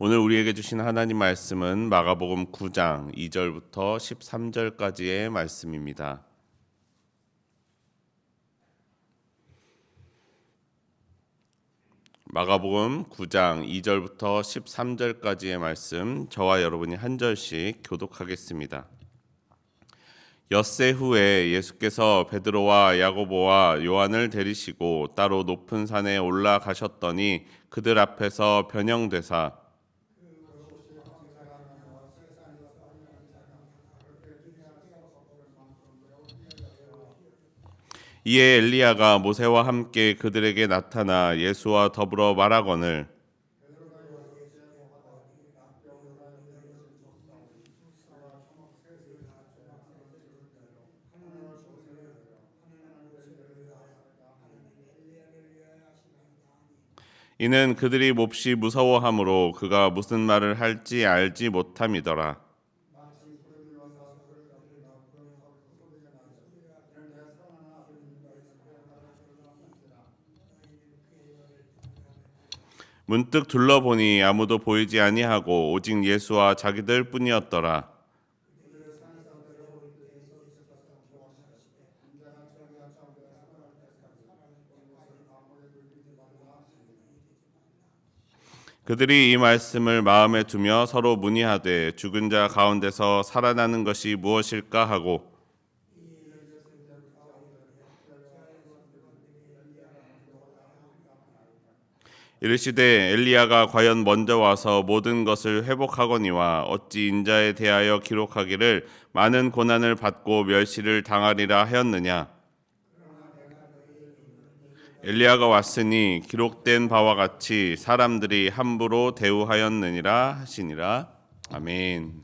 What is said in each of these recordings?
오늘 우리에게 주신 하나님 말씀은 마가복음 9장 2절부터 13절까지의 말씀입니다. 마가복음 9장 2절부터 13절까지의 말씀, 저와 여러분이 한 절씩 교독하겠습니다. 엿새 후에 예수께서 베드로와 야고보와 요한을 데리시고 따로 높은 산에 올라가셨더니 그들 앞에서 변형되사 이에 엘리야가 모세와 함께 그들에게 나타나 예수와 더불어 말하거늘 이는 그들이 몹시 무서워하므로 그가 무슨 말을 할지 알지 못함이더라. 문득 둘러보니 아무도 보이지 아니하고 오직 예수와 자기들 뿐이었더라. 그들이 이 말씀을 마음에 두며 서로 문의하되 죽은 자 가운데서 살아나는 것이 무엇일까 하고 이르시되 엘리야가 과연 먼저 와서 모든 것을 회복하거니와 어찌 인자에 대하여 기록하기를 많은 고난을 받고 멸시를 당하리라 하였느냐. 엘리야가 왔으니 기록된 바와 같이 사람들이 함부로 대우하였느니라 하시니라. 아멘.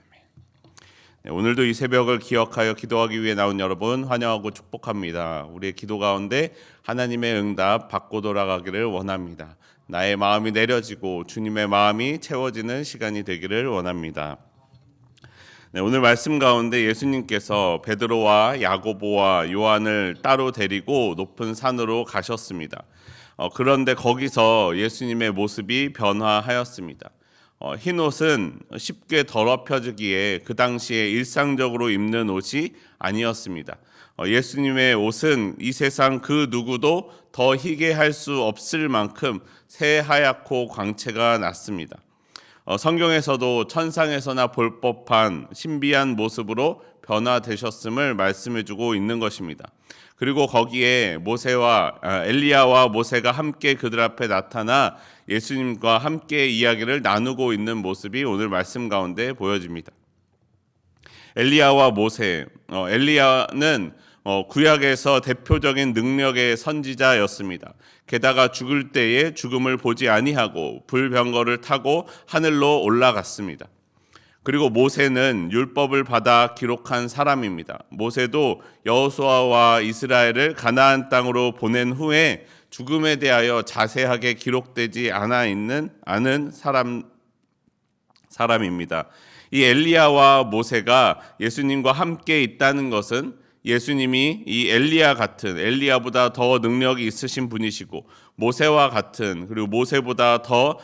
네, 오늘도 이 새벽을 기억하여 기도하기 위해 나온 여러분 환영하고 축복합니다. 우리의 기도 가운데 하나님의 응답 받고 돌아가기를 원합니다. 나의 마음이 내려지고 주님의 마음이 채워지는 시간이 되기를 원합니다. 네, 오늘 말씀 가운데 예수님께서 베드로와 야고보와 요한을 따로 데리고 높은 산으로 가셨습니다. 그런데 거기서 예수님의 모습이 변화하였습니다. 흰 옷은 쉽게 더럽혀지기에 그 당시에 일상적으로 입는 옷이 아니었습니다. 예수님의 옷은 이 세상 그 누구도 더 희게 할 수 없을 만큼 새하얗고 광채가 났습니다. 성경에서도 천상에서나 볼 법한 신비한 모습으로 변화되셨음을 말씀해주고 있는 것입니다. 그리고 거기에 엘리야와 모세가 함께 그들 앞에 나타나 예수님과 함께 이야기를 나누고 있는 모습이 오늘 말씀 가운데 보여집니다. 엘리야와 모세, 엘리야는 구약에서 대표적인 능력의 선지자였습니다. 게다가 죽을 때에 죽음을 보지 아니하고 불병거를 타고 하늘로 올라갔습니다. 그리고 모세는 율법을 받아 기록한 사람입니다. 모세도 여호수아와 이스라엘을 가나안 땅으로 보낸 후에 죽음에 대하여 자세하게 기록되지 않은 사람입니다. 이 엘리야와 모세가 예수님과 함께 있다는 것은 예수님이 이 엘리야보다 더 능력이 있으신 분이시고 모세와 같은 그리고 모세보다 더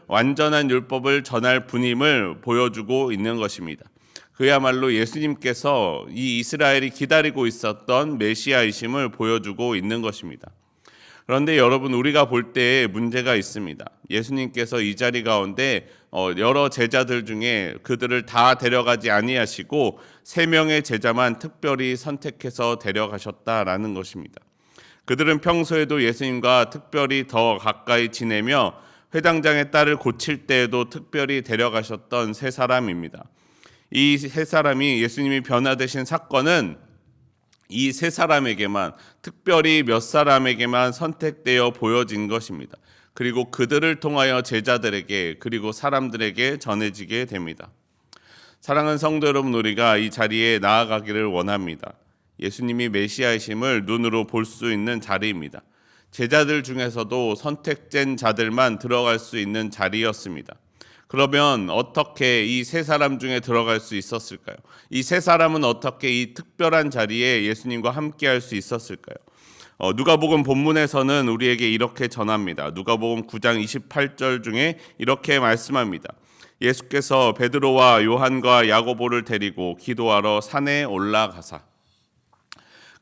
완전한 율법을 전할 분임을 보여주고 있는 것입니다. 그야말로 예수님께서 이 이스라엘이 기다리고 있었던 메시아이심을 보여주고 있는 것입니다. 그런데 여러분, 우리가 볼 때에 문제가 있습니다. 예수님께서 이 자리 가운데 여러 제자들 중에 그들을 다 데려가지 아니하시고 3명의 제자만 특별히 선택해서 데려가셨다라는 것입니다. 그들은 평소에도 예수님과 특별히 더 가까이 지내며 회당장의 딸을 고칠 때에도 특별히 데려가셨던 3사람입니다. 이 3사람이 예수님이 변화되신 사건은 이 3사람에게만, 특별히 몇 사람에게만 선택되어 보여진 것입니다. 그리고 그들을 통하여 제자들에게 그리고 사람들에게 전해지게 됩니다. 사랑하는 성도 여러분, 우리가 이 자리에 나아가기를 원합니다. 예수님이 메시아이심을 눈으로 볼 수 있는 자리입니다. 제자들 중에서도 선택된 자들만 들어갈 수 있는 자리였습니다. 그러면 어떻게 이 3사람 중에 들어갈 수 있었을까요? 이 3사람은 어떻게 이 특별한 자리에 예수님과 함께 할 수 있었을까요? 누가복음 본문에서는 우리에게 이렇게 전합니다. 누가복음 9장 28절 중에 이렇게 말씀합니다. 예수께서 베드로와 요한과 야고보를 데리고 기도하러 산에 올라가사.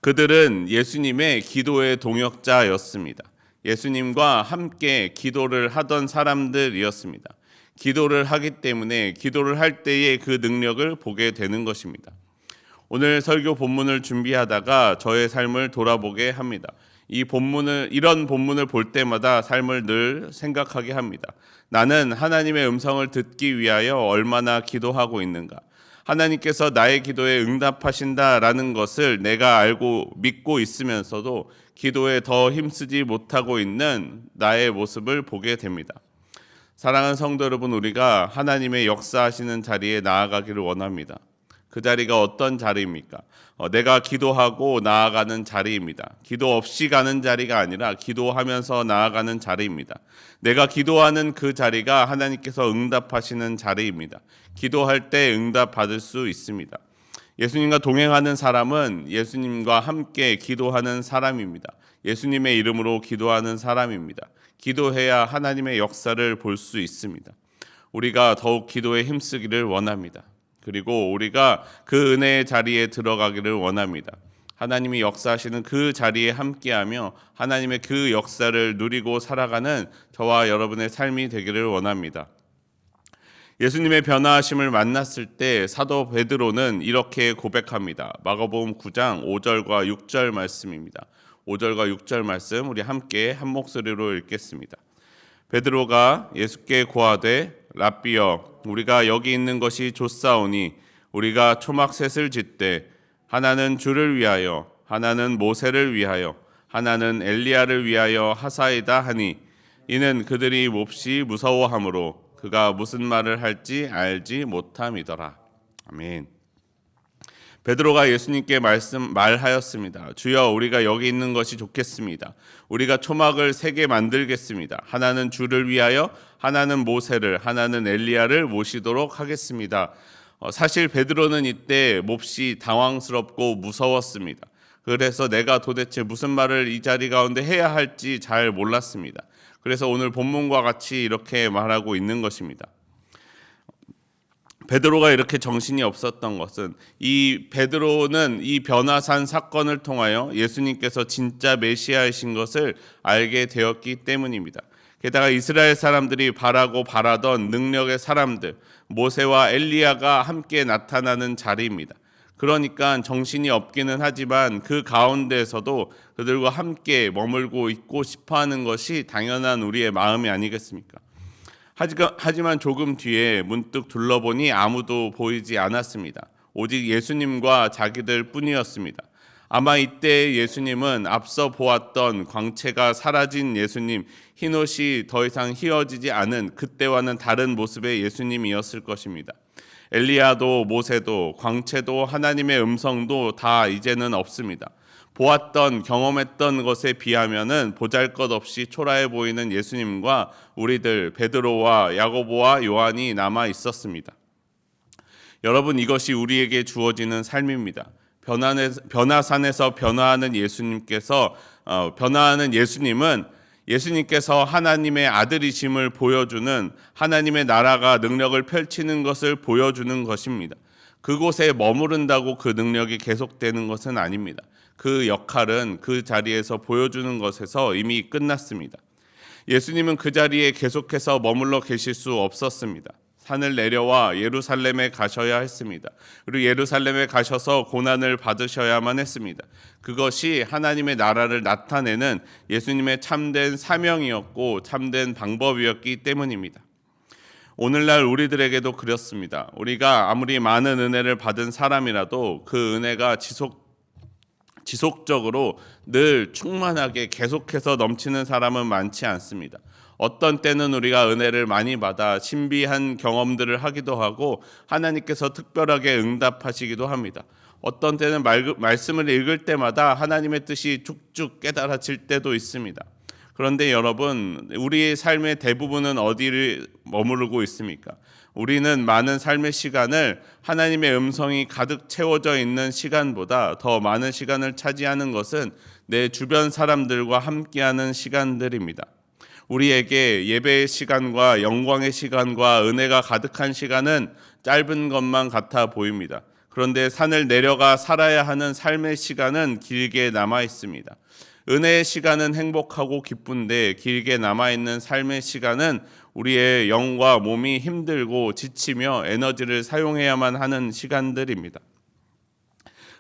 그들은 예수님의 기도의 동역자였습니다. 예수님과 함께 기도를 하던 사람들이었습니다. 기도를 하기 때문에 기도를 할 때의 그 능력을 보게 되는 것입니다. 오늘 설교 본문을 준비하다가 저의 삶을 돌아보게 합니다. 이런 본문을 볼 때마다 삶을 늘 생각하게 합니다. 나는 하나님의 음성을 듣기 위하여 얼마나 기도하고 있는가? 하나님께서 나의 기도에 응답하신다라는 것을 내가 알고 믿고 있으면서도 기도에 더 힘쓰지 못하고 있는 나의 모습을 보게 됩니다. 사랑하는 성도 여러분, 우리가 하나님의 역사하시는 자리에 나아가기를 원합니다. 그 자리가 어떤 자리입니까? 내가 기도하고 나아가는 자리입니다. 기도 없이 가는 자리가 아니라 기도하면서 나아가는 자리입니다. 내가 기도하는 그 자리가 하나님께서 응답하시는 자리입니다. 기도할 때 응답받을 수 있습니다. 예수님과 동행하는 사람은 예수님과 함께 기도하는 사람입니다. 예수님의 이름으로 기도하는 사람입니다. 기도해야 하나님의 역사를 볼 수 있습니다. 우리가 더욱 기도에 힘쓰기를 원합니다. 그리고 우리가 그 은혜의 자리에 들어가기를 원합니다. 하나님이 역사하시는 그 자리에 함께하며 하나님의 그 역사를 누리고 살아가는 저와 여러분의 삶이 되기를 원합니다. 예수님의 변화하심을 만났을 때 사도 베드로는 이렇게 고백합니다. 마가복음 9장 5절과 6절 말씀입니다. 5절과 6절 말씀 우리 함께 한 목소리로 읽겠습니다. 베드로가 예수께 고하되 랍비여 우리가 여기 있는 것이 좋사오니 우리가 초막셋을 짓되 하나는 주를 위하여 하나는 모세를 위하여 하나는 엘리야를 위하여 하사이다 하니 이는 그들이 몹시 무서워하므로 그가 무슨 말을 할지 알지 못함이더라. 아멘. 베드로가 예수님께 말하였습니다. 주여 우리가 여기 있는 것이 좋겠습니다. 우리가 초막을 3개 만들겠습니다. 하나는 주를 위하여 하나는 모세를 하나는 엘리야를 모시도록 하겠습니다. 사실 베드로는 이때 몹시 당황스럽고 무서웠습니다. 그래서 내가 도대체 무슨 말을 이 자리 가운데 해야 할지 잘 몰랐습니다. 그래서 오늘 본문과 같이 이렇게 말하고 있는 것입니다. 베드로가 이렇게 정신이 없었던 것은 이 베드로는 이 변화산 사건을 통하여 예수님께서 진짜 메시아이신 것을 알게 되었기 때문입니다. 게다가 이스라엘 사람들이 바라던 능력의 사람들 모세와 엘리야가 함께 나타나는 자리입니다. 그러니까 정신이 없기는 하지만 그 가운데에서도 그들과 함께 머물고 있고 싶어하는 것이 당연한 우리의 마음이 아니겠습니까? 하지만 조금 뒤에 문득 둘러보니 아무도 보이지 않았습니다. 오직 예수님과 자기들 뿐이었습니다. 아마 이때 예수님은 앞서 보았던 광채가 사라진 예수님, 흰옷이 더 이상 휘어지지 않은 그때와는 다른 모습의 예수님이었을 것입니다. 엘리야도 모세도 광채도 하나님의 음성도 다 이제는 없습니다. 보았던 경험했던 것에 비하면은 보잘것없이 초라해 보이는 예수님과 우리들 베드로와 야고보와 요한이 남아 있었습니다. 여러분, 이것이 우리에게 주어지는 삶입니다. 변화산에서 변화하는 예수님은 예수님께서 하나님의 아들이심을 보여주는 하나님의 나라가 능력을 펼치는 것을 보여주는 것입니다. 그곳에 머무른다고 그 능력이 계속되는 것은 아닙니다. 그 역할은 그 자리에서 보여주는 것에서 이미 끝났습니다. 예수님은 그 자리에 계속해서 머물러 계실 수 없었습니다. 산을 내려와 예루살렘에 가셔야 했습니다. 그리고 예루살렘에 가셔서 고난을 받으셔야만 했습니다. 그것이 하나님의 나라를 나타내는 예수님의 참된 사명이었고 참된 방법이었기 때문입니다. 오늘날 우리들에게도 그렇습니다. 우리가 아무리 많은 은혜를 받은 사람이라도 그 은혜가 지속적으로 늘 충만하게 계속해서 넘치는 사람은 많지 않습니다. 어떤 때는 우리가 은혜를 많이 받아 신비한 경험들을 하기도 하고 하나님께서 특별하게 응답하시기도 합니다. 어떤 때는 말씀을 읽을 때마다 하나님의 뜻이 쭉쭉 깨달아질 때도 있습니다. 그런데 여러분, 우리의 삶의 대부분은 어디를 머무르고 있습니까? 우리는 많은 삶의 시간을 하나님의 음성이 가득 채워져 있는 시간보다 더 많은 시간을 차지하는 것은 내 주변 사람들과 함께하는 시간들입니다. 우리에게 예배의 시간과 영광의 시간과 은혜가 가득한 시간은 짧은 것만 같아 보입니다. 그런데 산을 내려가 살아야 하는 삶의 시간은 길게 남아 있습니다. 은혜의 시간은 행복하고 기쁜데 길게 남아있는 삶의 시간은 우리의 영과 몸이 힘들고 지치며 에너지를 사용해야만 하는 시간들입니다.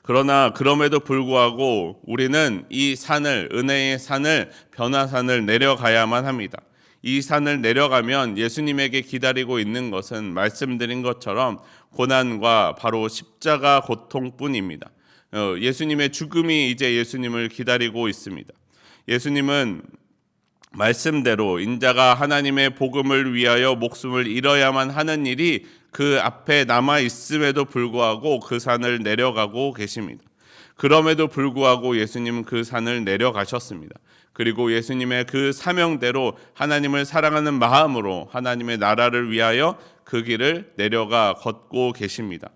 그러나 그럼에도 불구하고 우리는 이 산을, 은혜의 산을, 변화산을 내려가야만 합니다. 이 산을 내려가면 예수님에게 기다리고 있는 것은 말씀드린 것처럼 고난과 바로 십자가 고통뿐입니다. 예수님의 죽음이 이제 예수님을 기다리고 있습니다. 예수님은 말씀대로 인자가 하나님의 복음을 위하여 목숨을 잃어야만 하는 일이 그 앞에 남아 있음에도 불구하고 그 산을 내려가고 계십니다. 그럼에도 불구하고 예수님은 그 산을 내려가셨습니다. 그리고 예수님의 그 사명대로 하나님을 사랑하는 마음으로 하나님의 나라를 위하여 그 길을 내려가 걷고 계십니다.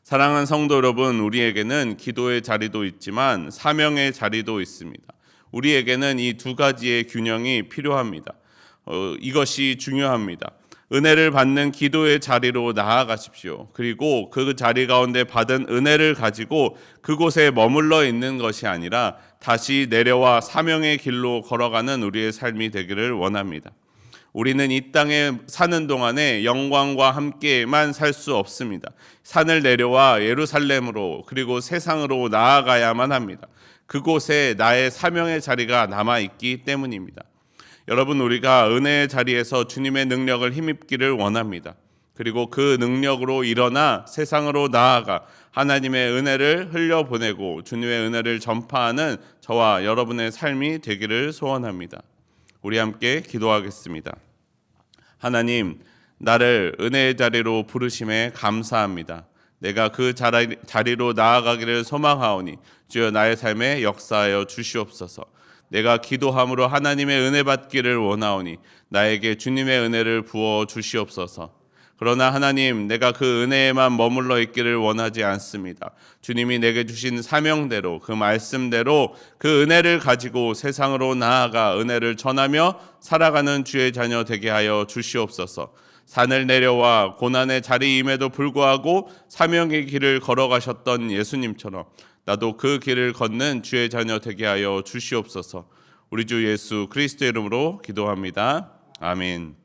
사랑하는 성도 여러분, 우리에게는 기도의 자리도 있지만 사명의 자리도 있습니다. 우리에게는 이 두 가지의 균형이 필요합니다. 이것이 중요합니다. 은혜를 받는 기도의 자리로 나아가십시오. 그리고 그 자리 가운데 받은 은혜를 가지고 그곳에 머물러 있는 것이 아니라 다시 내려와 사명의 길로 걸어가는 우리의 삶이 되기를 원합니다. 우리는 이 땅에 사는 동안에 영광과 함께만 살 수 없습니다. 산을 내려와 예루살렘으로 그리고 세상으로 나아가야만 합니다. 그곳에 나의 사명의 자리가 남아있기 때문입니다. 여러분, 우리가 은혜의 자리에서 주님의 능력을 힘입기를 원합니다. 그리고 그 능력으로 일어나 세상으로 나아가 하나님의 은혜를 흘려보내고 주님의 은혜를 전파하는 저와 여러분의 삶이 되기를 소원합니다. 우리 함께 기도하겠습니다. 하나님, 나를 은혜의 자리로 부르심에 감사합니다. 내가 그 자리로 나아가기를 소망하오니 주여 나의 삶에 역사하여 주시옵소서. 내가 기도함으로 하나님의 은혜 받기를 원하오니 나에게 주님의 은혜를 부어 주시옵소서. 그러나 하나님, 내가 그 은혜에만 머물러 있기를 원하지 않습니다. 주님이 내게 주신 사명대로 그 말씀대로 그 은혜를 가지고 세상으로 나아가 은혜를 전하며 살아가는 주의 자녀 되게 하여 주시옵소서. 산을 내려와 고난의 자리임에도 불구하고 사명의 길을 걸어가셨던 예수님처럼 나도 그 길을 걷는 주의 자녀 되게 하여 주시옵소서. 우리 주 예수 그리스도의 이름으로 기도합니다. 아멘.